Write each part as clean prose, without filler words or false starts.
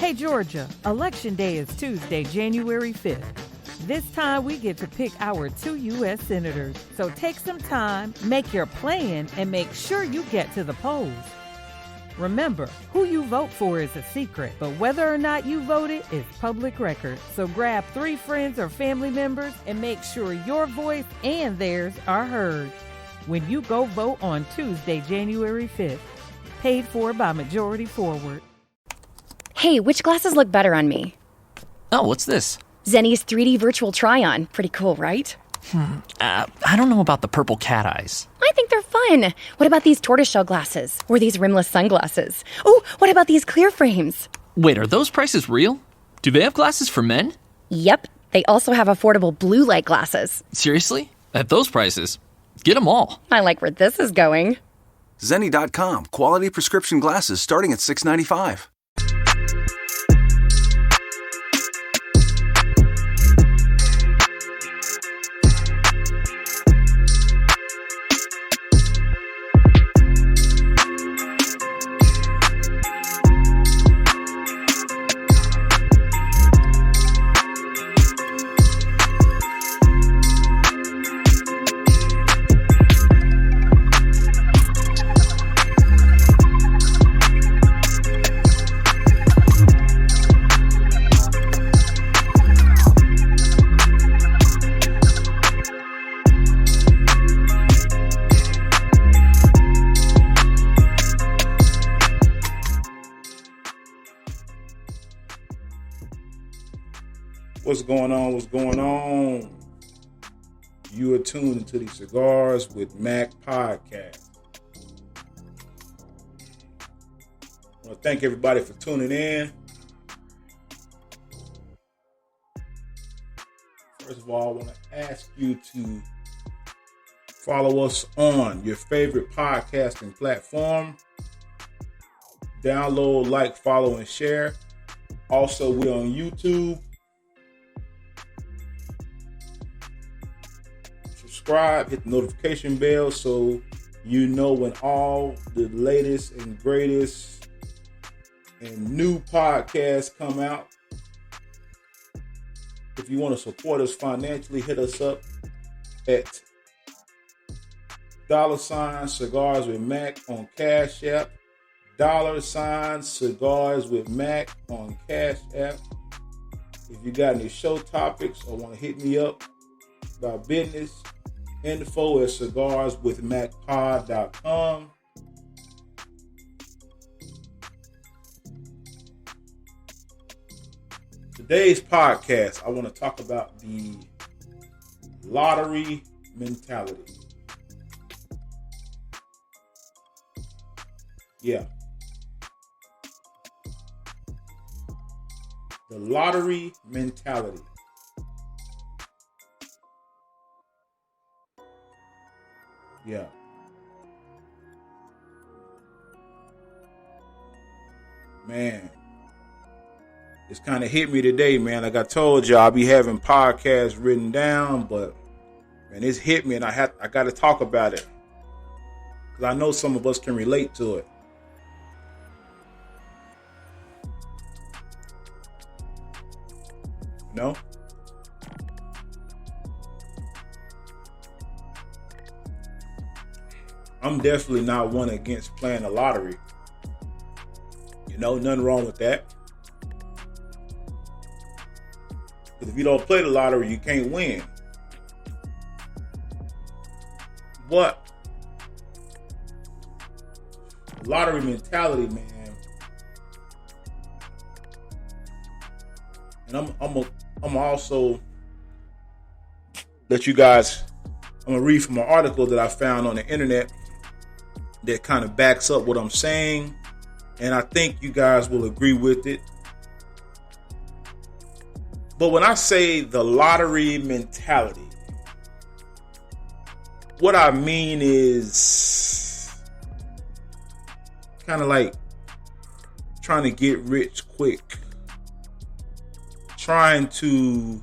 Hey Georgia, Election Day is Tuesday, January 5th. This time we get to pick our 2 U.S. senators. So take some time, make your plan, and make sure you get to the polls. Remember, who you vote for is a secret, but whether or not you voted is public record. So grab 3 friends or family members and make sure your voice and theirs are heard when you go vote on Tuesday, January 5th. Paid for by Majority Forward. Hey, which glasses look better on me? Oh, what's this? Zenni's 3D virtual try-on. Pretty cool, right? I don't know about the purple cat eyes. I think they're fun. What about these tortoiseshell glasses? Or these rimless sunglasses? Oh, what about these clear frames? Wait, are those prices real? Do they have glasses for men? Yep. They also have affordable blue light glasses. Seriously? At those prices? Get them all. I like where this is going. Zenni.com. Quality prescription glasses starting at $6.95. What's going on? What's going on? You are tuned into the Cigars with Mac podcast. I want to thank everybody for tuning in. First of all, I want to ask you to follow us on your favorite podcasting platform. Download, like, follow, and share. Also, we're on YouTube. Subscribe, hit the notification bell so you know when all the latest and greatest and new podcasts come out. If you want to support us financially, hit us up at $ Cigars with Mac on Cash App. $ Cigars with Mac on Cash App. If you got any show topics or want to hit me up about business, info at cigarswithmacpod.com. Today's podcast, I want to talk about the lottery mentality. Yeah. The lottery mentality. Yeah. Man. It's kind of hit me today, man. Like I told you, I'll be having podcasts written down, but man, it's hit me and I got to talk about it. Because I know some of us can relate to it. You know? I'm definitely not one against playing the lottery. You know, nothing wrong with that. Because if you don't play the lottery, you can't win. But lottery mentality, man. And I'm also let you guys. I'm gonna read from an article that I found on the internet that kind of backs up what I'm saying, and I think you guys will agree with it. But when I say the lottery mentality, what I mean is kind of like trying to get rich quick, trying to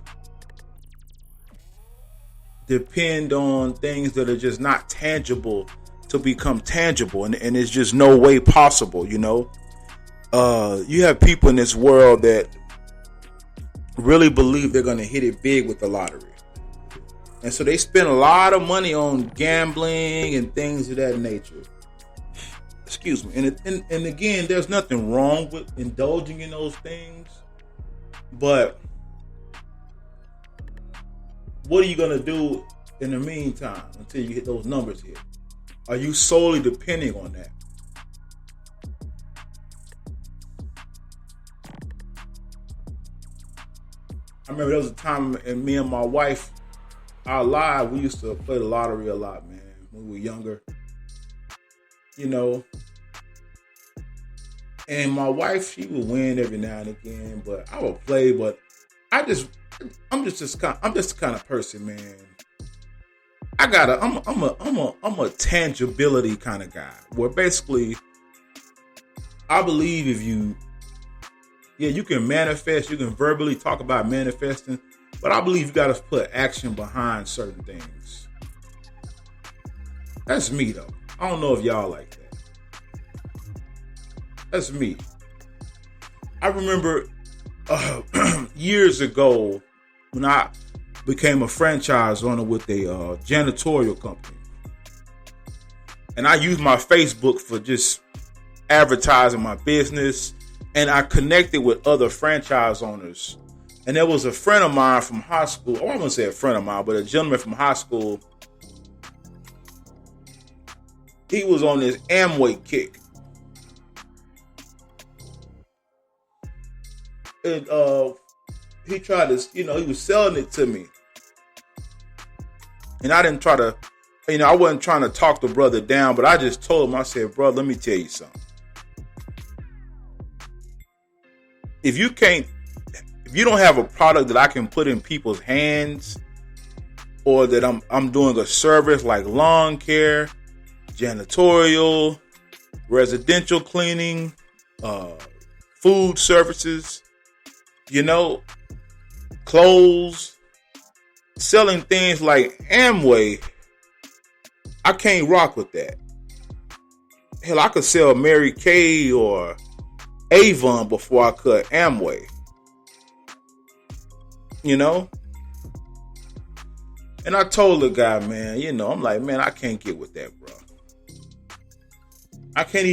depend on things that are just not tangible to become tangible, and it's just no way possible, you know. You have people in this world that really believe they're going to hit it big with the lottery. And so they spend a lot of money on gambling and things of that nature. Excuse me. And again, there's nothing wrong with indulging in those things. But what are you going to do in the meantime until you hit those numbers here? Are you solely depending on that? I remember there was a time, and me and my wife, our live, we used to play the lottery a lot, man, when we were younger. You know, and my wife, she would win every now and again, but I would play. But I'm just the kind of person, man. I'm a tangibility kind of guy, where basically I believe if you can manifest, you can verbally talk about manifesting, but I believe you got to put action behind certain things. That's me, though. I don't know if y'all like that. That's me. I remember years ago when I became a franchise owner with a janitorial company. And I used my Facebook for just advertising my business. And I connected with other franchise owners. And there was a friend of mine from high school. I don't want to say a friend of mine, but a gentleman from high school. He was on this Amway kick. And he tried to, he was selling it to me. And I didn't try to, I wasn't trying to talk the brother down, but I just told him, I said, bro, let me tell you something. If you don't have a product that I can put in people's hands, or that I'm doing a service like lawn care, janitorial, residential cleaning, food services, clothes, selling things like Amway, I can't rock with that. Hell, I could sell Mary Kay or Avon before I cut Amway. And I told the guy, man, I'm like, man, I can't get with that, bro. I can't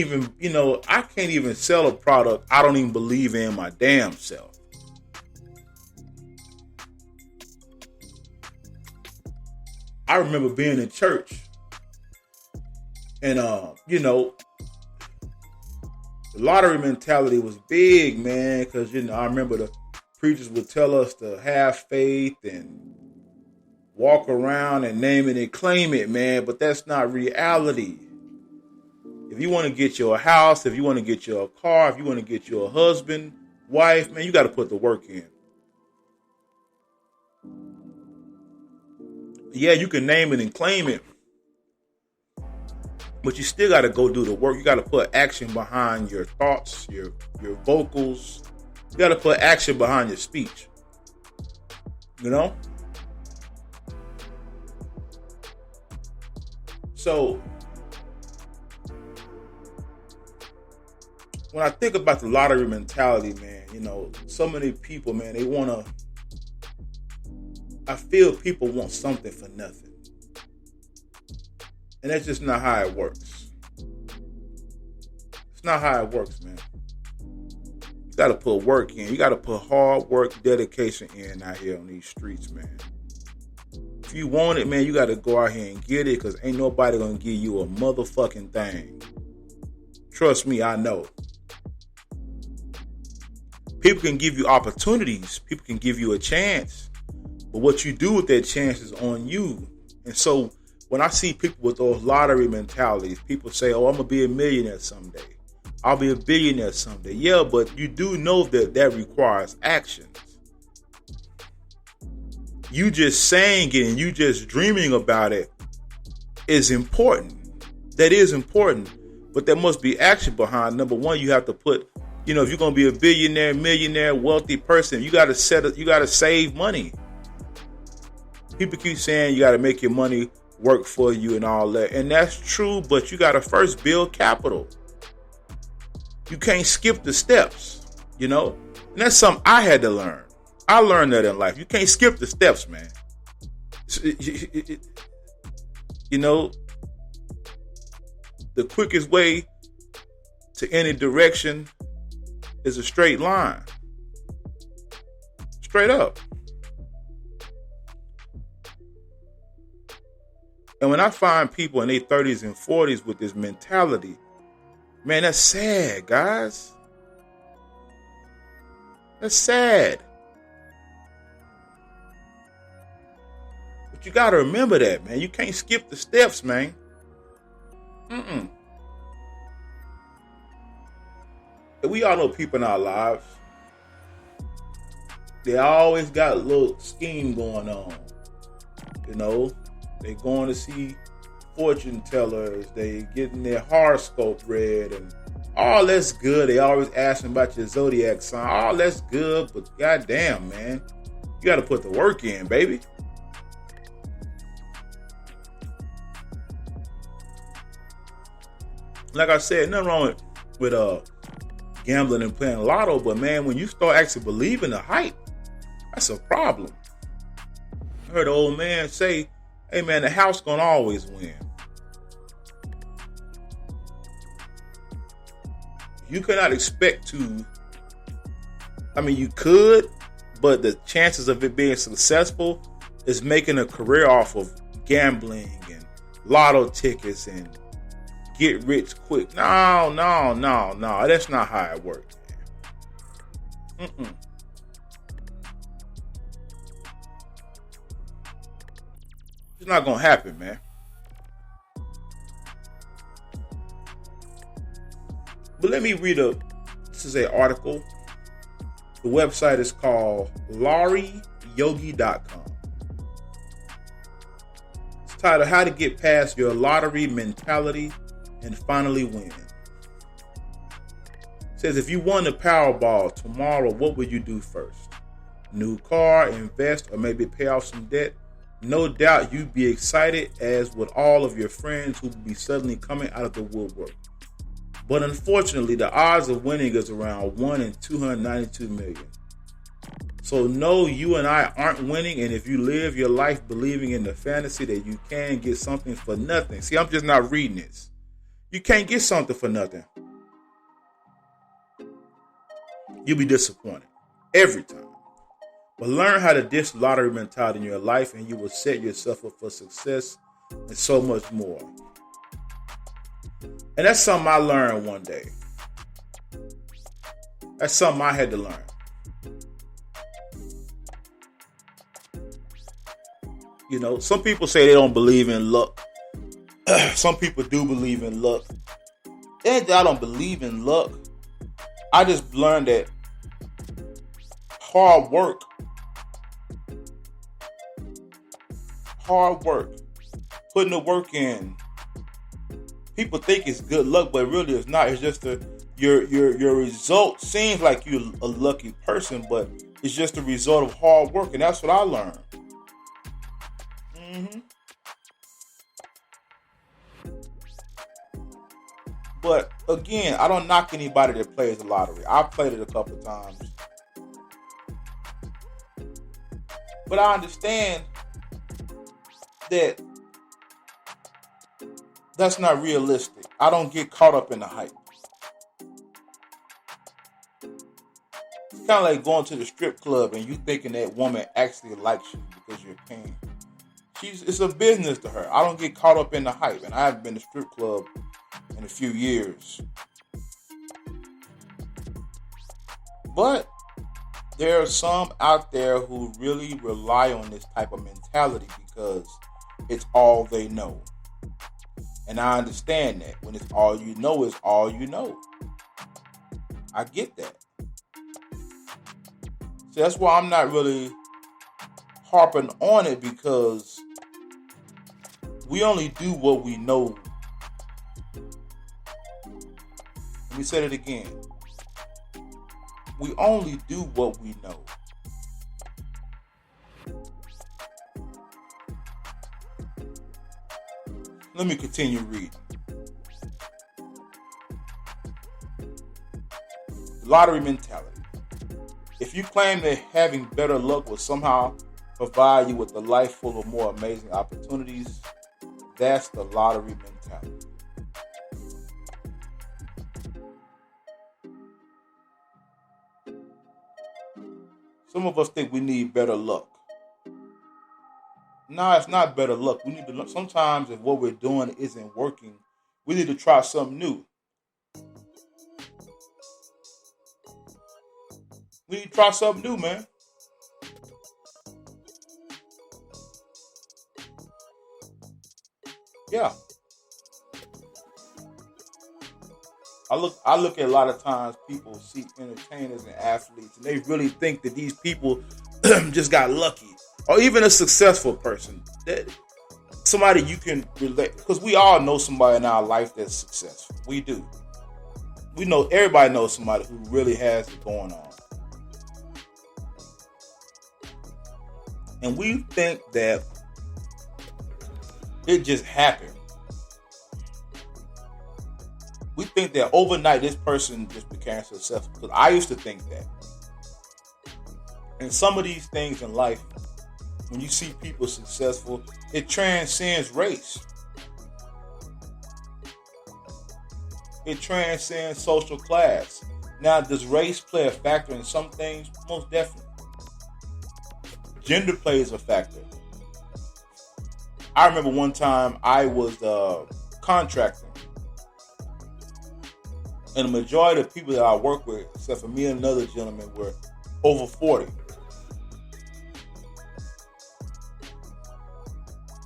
even sell a product I don't even believe in my damn self. I remember being in church and, the lottery mentality was big, man, because, I remember the preachers would tell us to have faith and walk around and name it and claim it, man, but that's not reality. If you want to get you a house, if you want to get you a car, if you want to get you a husband, wife, man, you got to put the work in. Yeah, you can name it and claim it, but you still got to go do the work. You got to put action behind your thoughts, your vocals. You got to put action behind your speech. So when I think about the lottery mentality, man, so many people, man, I feel people want something for nothing. And that's just not how it works. It's not how it works, man. You got to put work in. You got to put hard work, dedication in out here on these streets, man. If you want it, man, you got to go out here and get it, because ain't nobody going to give you a motherfucking thing. Trust me, I know. People can give you opportunities. People can give you a chance. But what you do with that chance is on you. And so when I see people with those lottery mentalities, people say, oh, I'm going to be a millionaire someday. I'll be a billionaire someday. Yeah, but you do know that requires actions. You just saying it and you just dreaming about it is important. That is important. But there must be action behind. Number one, you have to put, if you're going to be a billionaire, millionaire, wealthy person, you got to save money. People keep saying you got to make your money work for you and all that. And that's true, but you got to first build capital. You can't skip the steps, you know? And that's something I had to learn. I learned that in life. You can't skip the steps, man. You know, the quickest way to any direction is a straight line. Straight up. And when I find people in their 30s and 40s with this mentality, man, that's sad, guys. That's sad. But you got to remember that, man. You can't skip the steps, man. And we all know people in our lives. They always got a little scheme going on. You know, they going to see fortune tellers. They getting their horoscope read, and all that's good. They always asking about your zodiac sign. All that's good, but goddamn, man, you got to put the work in, baby. Like I said, nothing wrong with gambling and playing lotto, but man, when you start actually believing the hype, that's a problem. I heard an old man say, hey man, the house gonna always win. You cannot expect to, I mean, you could, but the chances of it being successful is making a career off of gambling and lotto tickets and get rich quick. No. That's not how it works. It's not going to happen, man. But let me read this is an article. The website is called LaurieYogi.com. It's titled How to Get Past Your Lottery Mentality and Finally Win. It says, if you won the Powerball tomorrow, what would you do first? New car, invest, or maybe pay off some debt? No doubt you'd be excited, as would all of your friends who would be suddenly coming out of the woodwork. But unfortunately, the odds of winning is around 1 in 292 million. So no, you and I aren't winning, and if you live your life believing in the fantasy that you can get something for nothing. See, I'm just not reading this. You can't get something for nothing. You'll be disappointed every time. But learn how to ditch lottery mentality in your life, and you will set yourself up for success and so much more. And that's something I learned one day. That's something I had to learn. You know, some people say they don't believe in luck. Some people do believe in luck. And I don't believe in luck. I just learned that hard work, putting the work in. People think it's good luck, but really it's not. It's just your result seems like you're a lucky person, but it's just a result of hard work, and that's what I learned. But again, I don't knock anybody that plays the lottery. I've played it a couple of times. But I understand that that's not realistic. I don't get caught up in the hype. It's kind of like going to the strip club and you thinking that woman actually likes you because you're paying. It's a business to her. I don't get caught up in the hype, and I haven't been to strip club in a few years. But there are some out there who really rely on this type of mentality because it's all they know. And I understand that. When it's all you know is all you know. I get that. So that's why I'm not really harping on it, because we only do what we know. Let me say it again. We only do what we know. Let me continue reading. Lottery mentality. If you claim that having better luck will somehow provide you with a life full of more amazing opportunities, that's the lottery mentality. Some of us think we need better luck. No, it's not better luck. We need to. Sometimes if what we're doing isn't working, we need to try something new. We need to try something new, man. Yeah. I look at a lot of times people see entertainers and athletes, and they really think that these people just got lucky. Or even a successful person, that somebody you can relate, because we all know somebody in our life that's successful. We do. We know, everybody knows somebody who really has it going on. And we think that it just happened. We think that overnight this person just became successful. Because I used to think that. And some of these things in life, when you see people successful, it transcends race. It transcends social class. Now, does race play a factor in some things? Most definitely. Gender plays a factor. I remember one time I was contracting. And the majority of the people that I work with, except for me and another gentleman, were over 40.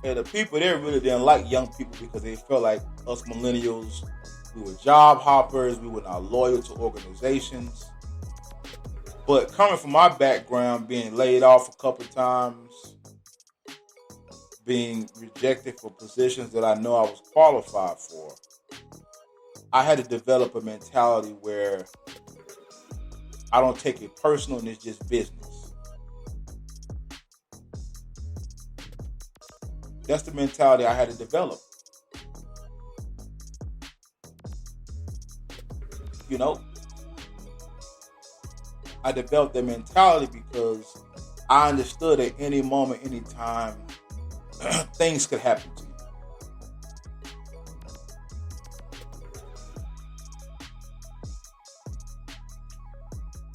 And the people there really didn't like young people because they felt like us millennials, we were job hoppers, we were not loyal to organizations. But coming from my background, being laid off a couple times, being rejected for positions that I know I was qualified for, I had to develop a mentality where I don't take it personal and it's just business. That's the mentality I had to develop. You know, I developed that mentality because I understood at any moment, any time, things could happen to you.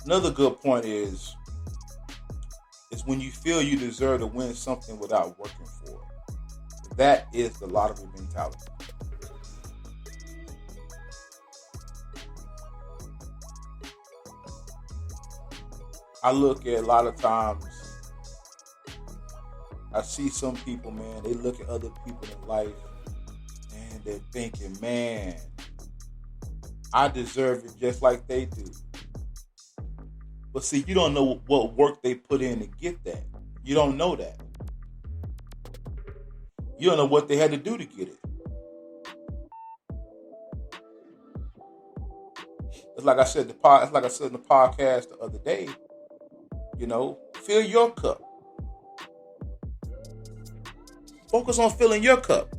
Another good point is when you feel you deserve to win something without working for it. That is the lottery mentality. I look at a lot of times, I see some people, man, they look at other people in life and they're thinking, man, I deserve it just like they do. But see, you don't know what work they put in to get that. You don't know that. You don't know what they had to do to get it. It's like I said in the podcast the other day. You know, fill your cup. Focus on filling your cup.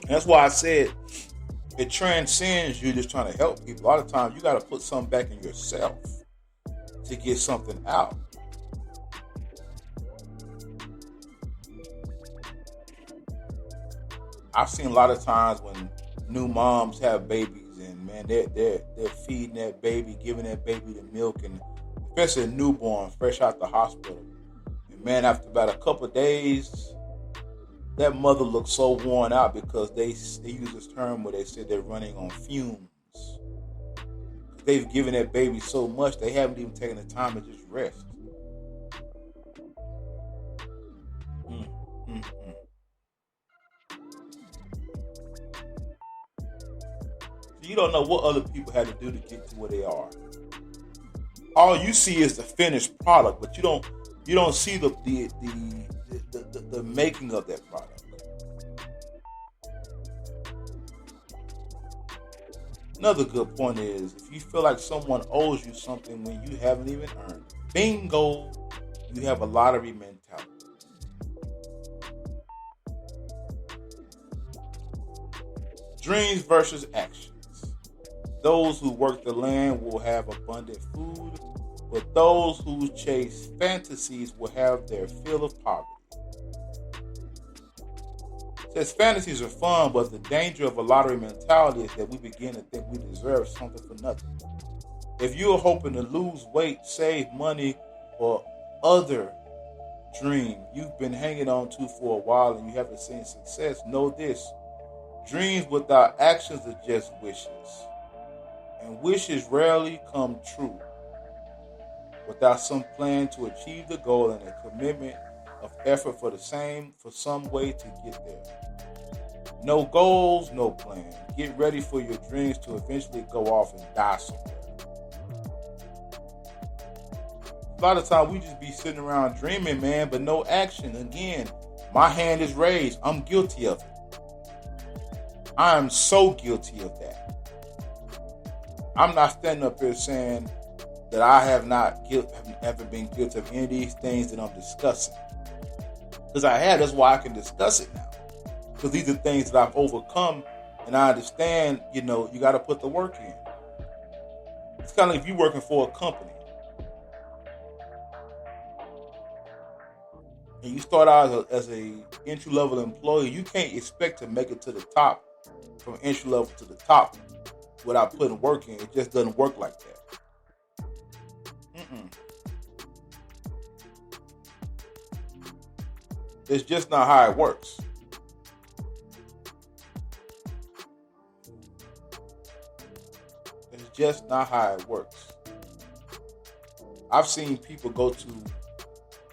And that's why I said it transcends you just trying to help people. A lot of times you got to put something back in yourself to get something out. I've seen a lot of times when new moms have babies and man, they're feeding that baby, giving that baby the milk, and especially a newborn fresh out the hospital. And man, after about a couple of days, that mother looks so worn out because they use this term where they say they're running on fumes. They've given that baby so much, they haven't even taken the time to just rest. You don't know what other people had to do to get to where they are. All you see is the finished product, but you don't see the making of that product. Another good point is if you feel like someone owes you something when you haven't even earned it, bingo, you have a lottery mentality. Dreams versus actions. Those who work the land will have abundant food, but those who chase fantasies will have their fill of poverty. It says fantasies are fun, but the danger of a lottery mentality is that we begin to think we deserve something for nothing. If you're hoping to lose weight, save money, or other dream you've been hanging on to for a while and you haven't seen success, know this: dreams without actions are just wishes. And wishes rarely come true without some plan to achieve the goal and a commitment of effort for some way to get there. No goals, no plan. Get ready for your dreams to eventually go off and die somewhere. A lot of times we just be sitting around dreaming, man, but no action. Again, my hand is raised. I'm guilty of it. I am so guilty of that. I'm not standing up here saying that I haven't been guilty of any of these things that I'm discussing. Because I have, that's why I can discuss it now. Because these are things that I've overcome, and I understand, you got to put the work in. It's kind of like if you're working for a company. And you start out as a entry-level employee, you can't expect to make it to the top, from entry level to the top, without putting work in. It just doesn't work like that. It's just not how it works. It's just not how it works. I've seen people go to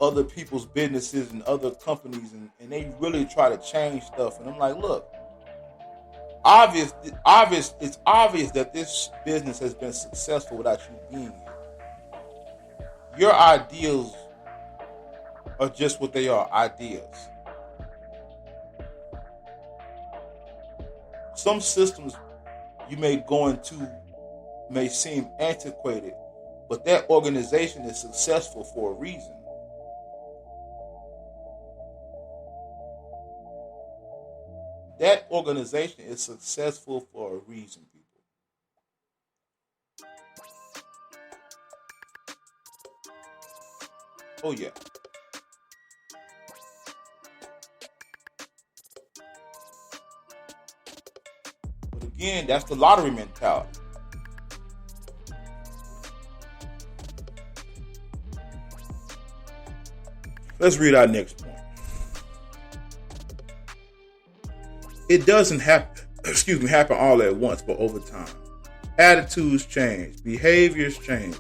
other people's businesses and other companies and they really try to change stuff. And I'm like, look, it's obvious that this business has been successful without you being here. Your ideals are just what they are, ideas. Some systems you may go into may seem antiquated, but that organization is successful for a reason. That organization is successful for a reason, people. Oh, yeah. But again, that's the lottery mentality. Let's read our next point. It doesn't happen all at once, but over time. Attitudes change, behaviors change.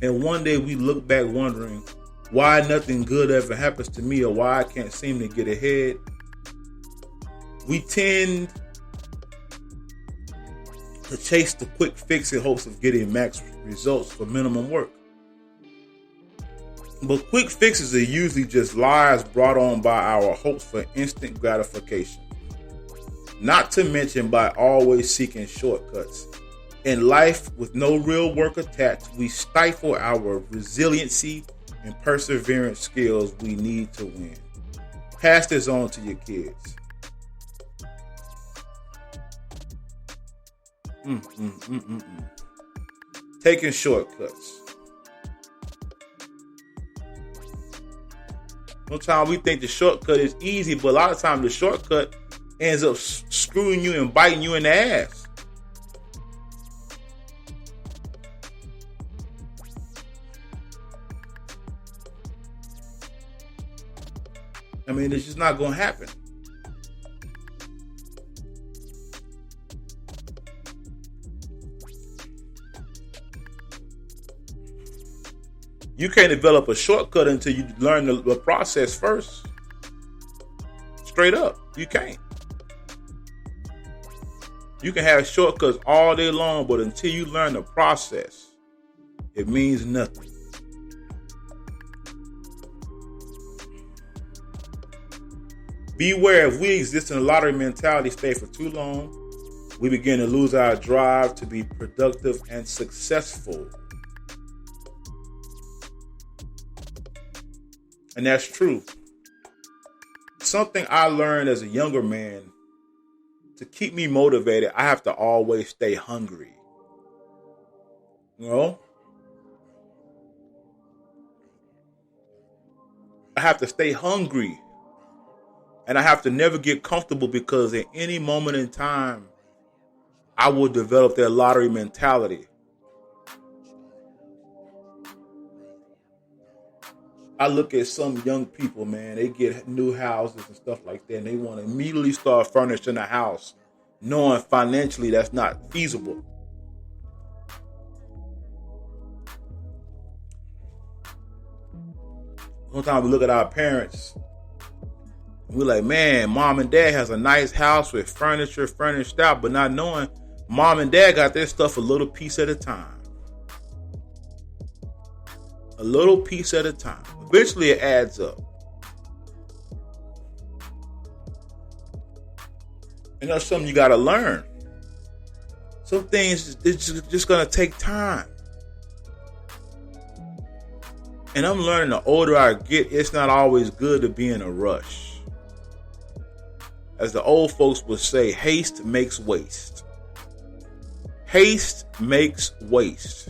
And one day we look back wondering why nothing good ever happens to me or why I can't seem to get ahead. We tend to chase the quick fix in hopes of getting max results for minimum work. But quick fixes are usually just lies brought on by our hopes for instant gratification. Not to mention by always seeking shortcuts. In life, with no real work attached, we stifle our resiliency and perseverance skills we need to win. Pass this on to your kids. Taking shortcuts. Sometimes we think the shortcut is easy, but a lot of times the shortcut ends up screwing you and biting you in the ass. I mean, it's just not going to happen. You can't develop a shortcut until you learn the process first. Straight up, you can't. You can have shortcuts all day long, but until you learn the process, it means nothing. Beware, if we exist in a lottery mentality state for too long, we begin to lose our drive to be productive and successful. And that's true. Something I learned as a younger man to keep me motivated, I have to always stay hungry. You know? I have to stay hungry. And I have to never get comfortable, because at any moment in time, I will develop that lottery mentality. I look at some young people, man, they get new houses and stuff like that, and they want to immediately start furnishing a house, knowing financially that's not feasible. Sometimes we look at our parents, and we're like, man, mom and dad has a nice house with furniture furnished out, but not knowing mom and dad got their stuff a little piece at a time. A little piece at a time. Eventually it adds up. And that's something you got to learn. Some things, it's just going to take time. And I'm learning the older I get, it's not always good to be in a rush. As the old folks would say, haste makes waste. Haste makes waste.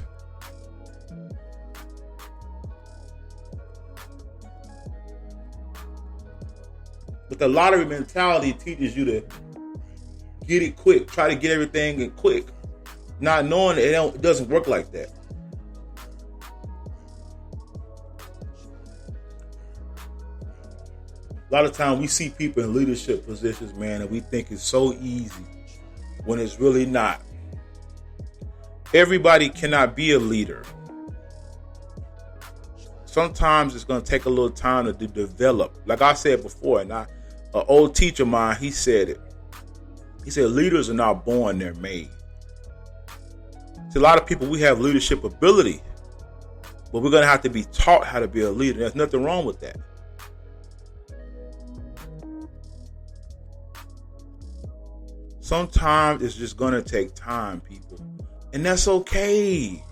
But the lottery mentality teaches you to get it quick. Try to get everything in quick. Not knowing that it doesn't work like that. A lot of times we see people in leadership positions, man, and we think it's so easy when it's really not. Everybody cannot be a leader. Sometimes it's going to take a little time to develop. Like I said before, and an old teacher of mine, he said it. He said, leaders are not born, they're made. See, a lot of people, we have leadership ability, but we're going to have to be taught how to be a leader. There's nothing wrong with that. Sometimes it's just going to take time, people. And that's okay.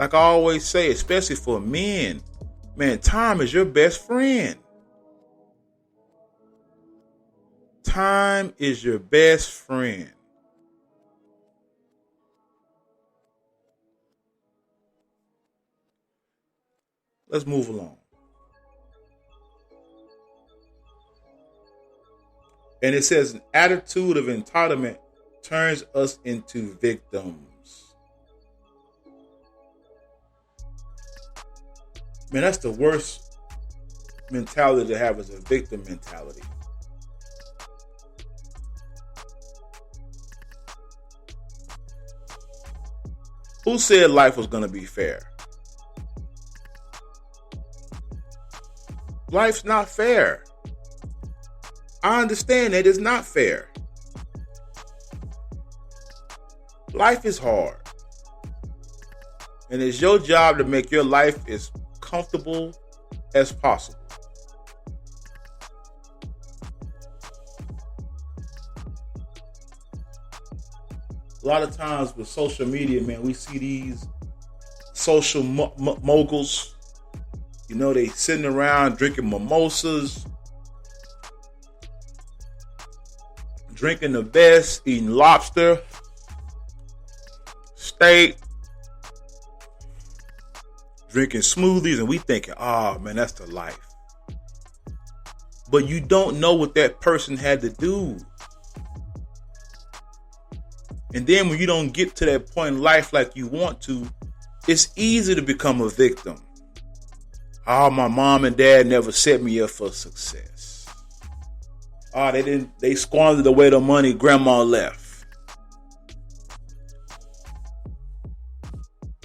Like I always say, especially for men, man, time is your best friend. Time is your best friend. Let's move along. And it says, an attitude of entitlement turns us into victims. Man, that's the worst mentality to have, is a victim mentality. Who said life was going to be fair? Life's not fair. I understand that it's not fair. Life is hard. And it's your job to make your life as comfortable as possible. A lot of times with social media, man, we see these social moguls. You know, they sitting around drinking mimosas, drinking the best, eating lobster, steak, drinking smoothies, and we thinking, oh man, that's the life. But you don't know what that person had to do. And then when you don't get to that point in life like you want to, it's easy to become a victim. Oh, my mom and dad never set me up for success. Oh, they squandered away the money grandma left.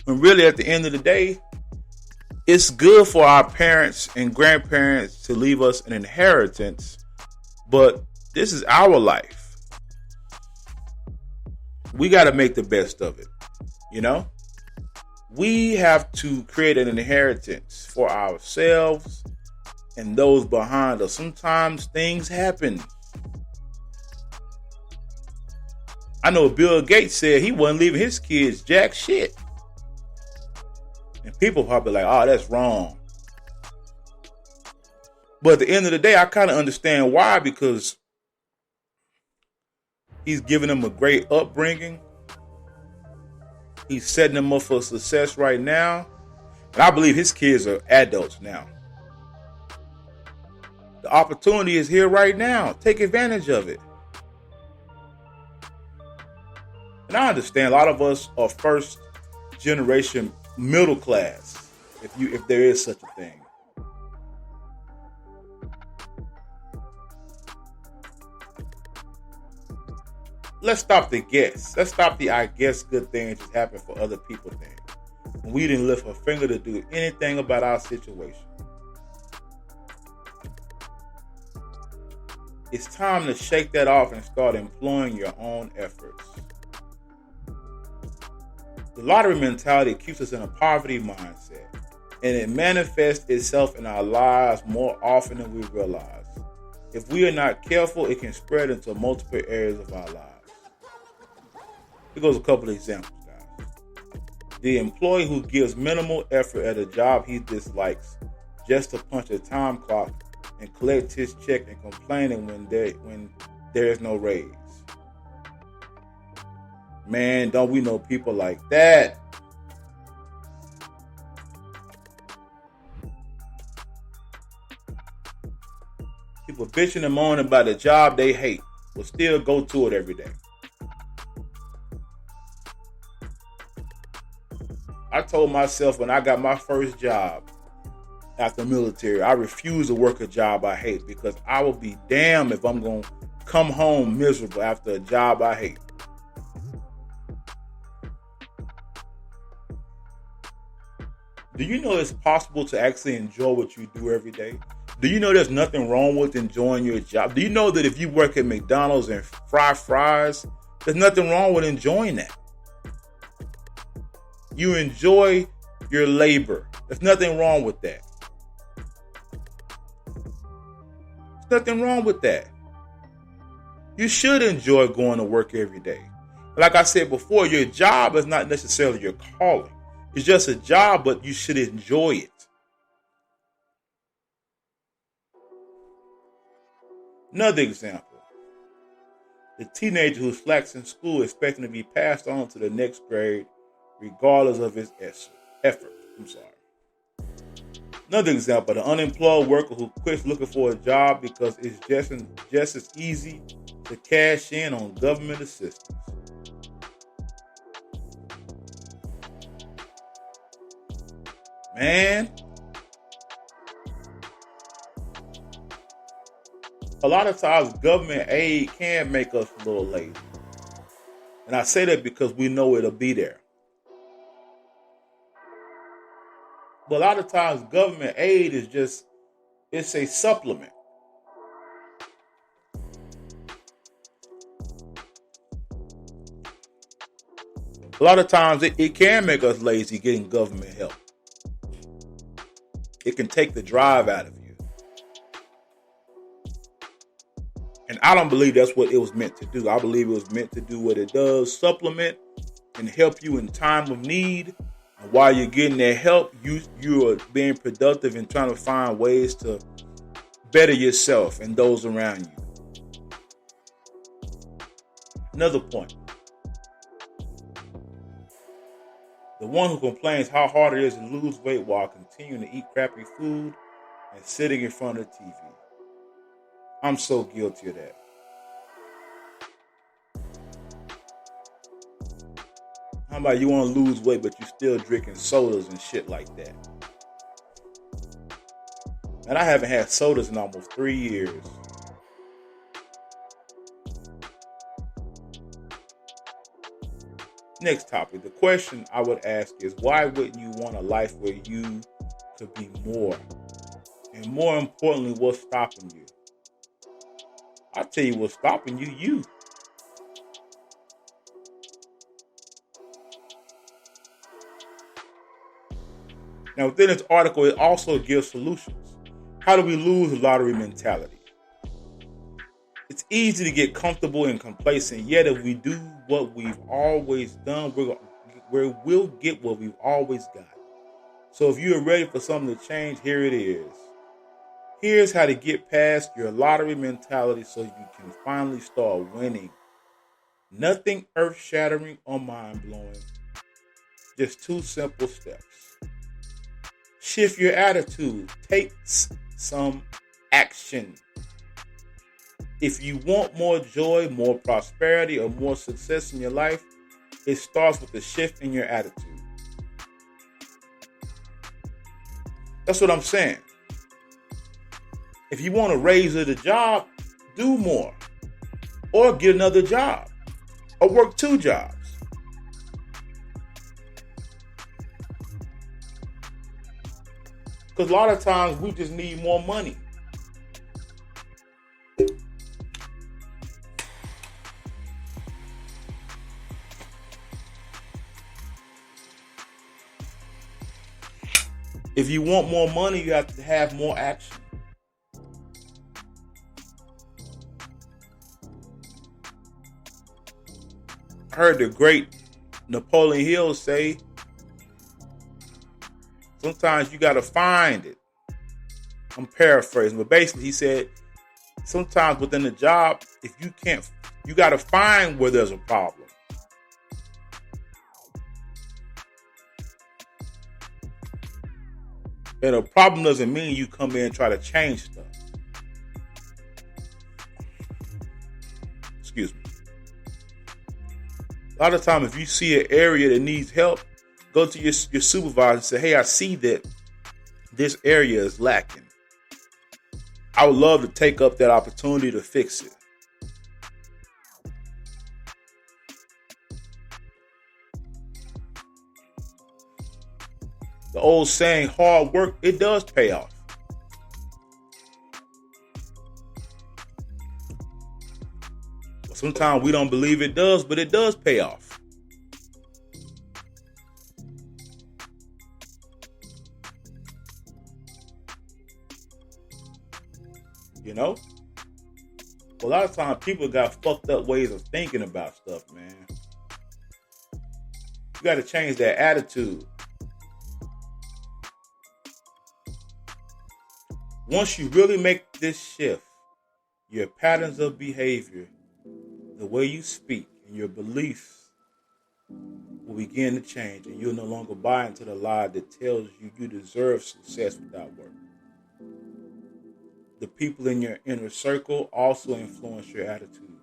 And really at the end of the day, it's good for our parents and grandparents to leave us an inheritance, but this is our life. We got to make the best of it, you know? We have to create an inheritance for ourselves and those behind us. Sometimes things happen. I know Bill Gates said he wasn't leaving his kids jack shit. And people probably like, oh, that's wrong. But at the end of the day, I kind of understand why, because He's giving them a great upbringing. He's setting them up for success right now. And I believe his kids are adults now. The opportunity is here right now. Take advantage of it. And I understand a lot of us are first generation middle class, if there is such a thing. Let's stop the guess. Let's stop the I guess good things just happen for other people thing. We didn't lift a finger to do anything about our situation. It's time to shake that off and start employing your own efforts. The lottery mentality keeps us in a poverty mindset, and it manifests itself in our lives more often than we realize. If we are not careful, it can spread into multiple areas of our lives. Here goes a couple of examples, guys. The employee who gives minimal effort at a job he dislikes just to punch a time clock and collect his check and complaining when there is no raise. Man, don't we know people like that? People bitching and moaning about a job they hate will still go to it every day. I told myself when I got my first job after the military, I refused to work a job I hate because I will be damned if I'm going to come home miserable after a job I hate. Do you know it's possible to actually enjoy what you do every day? Do you know there's nothing wrong with enjoying your job? Do you know that if you work at McDonald's and fry fries, there's nothing wrong with enjoying that? You enjoy your labor. There's nothing wrong with that. There's nothing wrong with that. You should enjoy going to work every day. Like I said before, your job is not necessarily your calling. It's just a job, but you should enjoy it. Another example. The teenager who slacks in school expecting to be passed on to the next grade regardless of his effort. Another example, the unemployed worker who quits looking for a job because it's just as easy to cash in on government assistance. Man, a lot of times government aid can make us a little lazy. And I say that because we know it'll be there. But a lot of times government aid is it's a supplement. A lot of times it can make us lazy getting government help. It can take the drive out of you. And I don't believe that's what it was meant to do. I believe it was meant to do what it does, supplement and help you in time of need. And while you're getting that help, you are being productive and trying to find ways to better yourself and those around you. Another point. The one who complains how hard it is to lose weight while continuing to eat crappy food and sitting in front of the TV. I'm so guilty of that. How about you want to lose weight, but you're still drinking sodas and shit like that? And I haven't had sodas in almost 3 years. Next topic. The question I would ask is, why wouldn't you want a life where you could be more? And more importantly, what's stopping you? I'll tell you what's stopping you, you. Now, within this article, it also gives solutions. How do we lose the lottery mentality? It's easy to get comfortable and complacent, yet if we do what we've always done, we'll get what we've always got. So if you're ready for something to change, here it is. Here's how to get past your lottery mentality so you can finally start winning. Nothing earth shattering or mind blowing. Just two simple steps. Shift your attitude. Take some action. If you want more joy, more prosperity, or more success in your life, it starts with a shift in your attitude. That's what I'm saying. If you want to raise the job, do more. Or get another job. Or work two jobs. Because a lot of times we just need more money. If you want more money, you have to have more action. I heard the great Napoleon Hill say, sometimes you got to find it. I'm paraphrasing, but basically he said, sometimes within the job, if you can't, you got to find where there's a problem. And a problem doesn't mean you come in and try to change stuff. Excuse me. A lot of times, if you see an area that needs help, go to your supervisor and say, hey, I see that this area is lacking. I would love to take up that opportunity to fix it. The old saying, hard work, it does pay off. Sometimes we don't believe it does, but it does pay off. You know? A lot of times people got fucked up ways of thinking about stuff, man. You got to change that attitude. Once you really make this shift, your patterns of behavior, the way you speak, and your beliefs will begin to change, and you'll no longer buy into the lie that tells you you deserve success without work. The people in your inner circle also influence your attitude.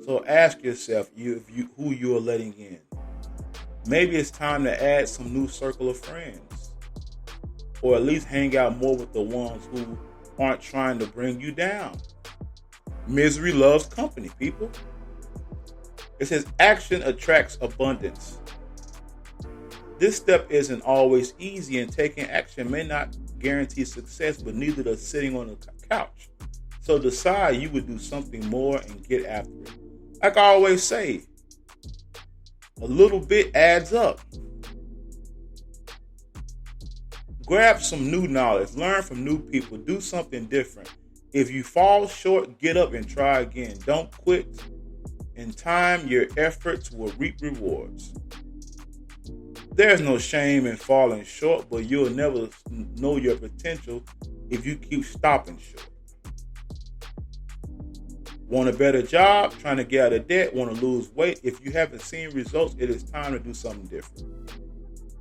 So ask yourself who you are letting in. Maybe it's time to add some new circle of friends, or at least hang out more with the ones who aren't trying to bring you down. Misery loves company, people. It says action attracts abundance. This step isn't always easy, and taking action may not guarantee success, but neither does sitting on the couch. So decide you would do something more and get after it. Like I always say, a little bit adds up. Grab some new knowledge, learn from new people, do something different. If you fall short, get up and try again. Don't quit. In time, your efforts will reap rewards. There's no shame in falling short, but you'll never know your potential if you keep stopping short. Want a better job? Trying to get out of debt? Want to lose weight? If you haven't seen results, it is time to do something different.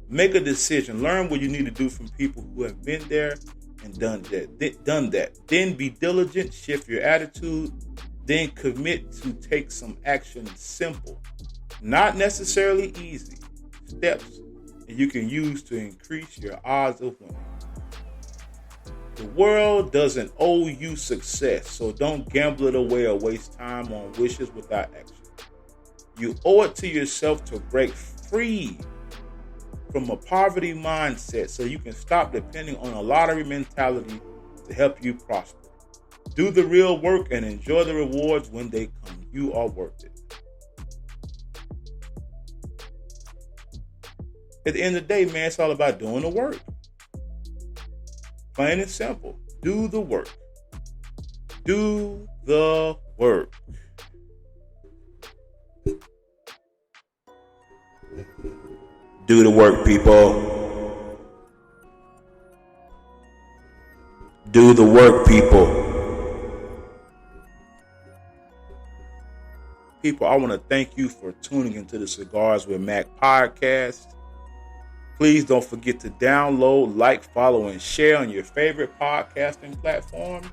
Make a decision. Learn what you need to do from people who have been there and done that. Then be diligent, shift your attitude, then commit to take some action. Simple, not necessarily easy steps that you can use to increase your odds of winning. The world doesn't owe you success, so don't gamble it away or waste time on wishes without action. You owe it to yourself to break free from a poverty mindset so you can stop depending on a lottery mentality to help you prosper. Do the real work and enjoy the rewards when they come. You are worth it. At the end of the day, man, it's all about doing the work. Plain and simple. Do the work. Do the work. Do the work, people. Do the work, people. People, I want to thank you for tuning into the Cigars with Mac podcast. Please don't forget to download, like, follow, and share on your favorite podcasting platform.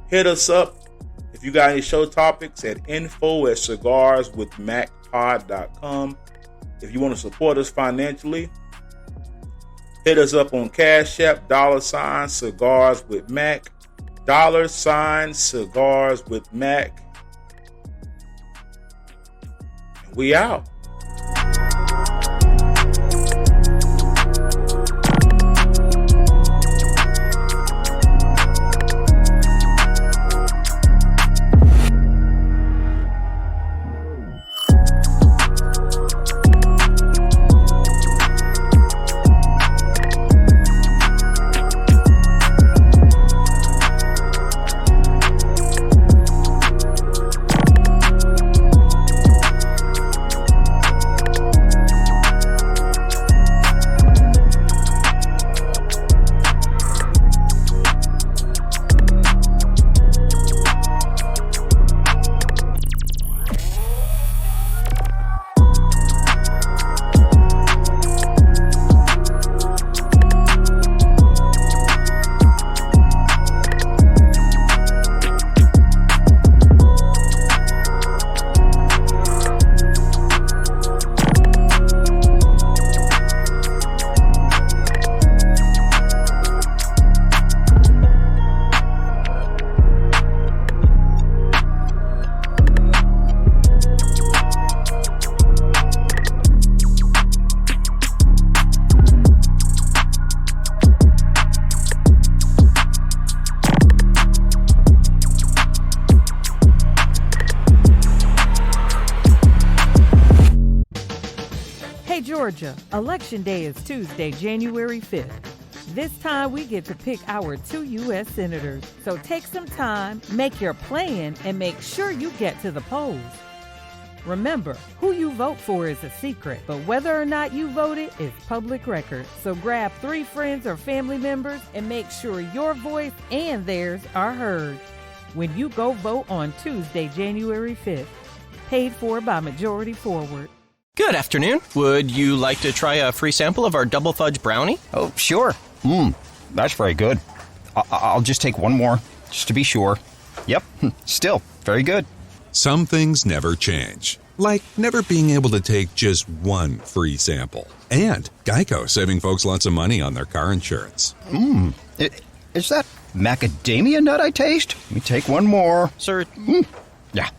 Hit us up if you got any show topics at info@cigarswithmacpod.com. If you want to support us financially, hit us up on Cash App, $ Cigars with Mac, $ Cigars with Mac. And we out. Georgia, Election Day is Tuesday, January 5th. This time we get to pick our 2 U.S. senators. So take some time, make your plan, and make sure you get to the polls. Remember, who you vote for is a secret, but whether or not you voted is public record. So grab 3 friends or family members and make sure your voice and theirs are heard when you go vote on Tuesday, January 5th. Paid for by Majority Forward. Good afternoon. Would you like to try a free sample of our double fudge brownie? Oh, sure. That's very good. I'll just take one more, just to be sure. Yep, still very good. Some things never change, like never being able to take just one free sample. And Geico saving folks lots of money on their car insurance. Is that macadamia nut I taste? Let me take one more. Sir, Yeah,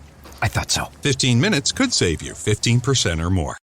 I thought so. 15 minutes could save you 15% or more.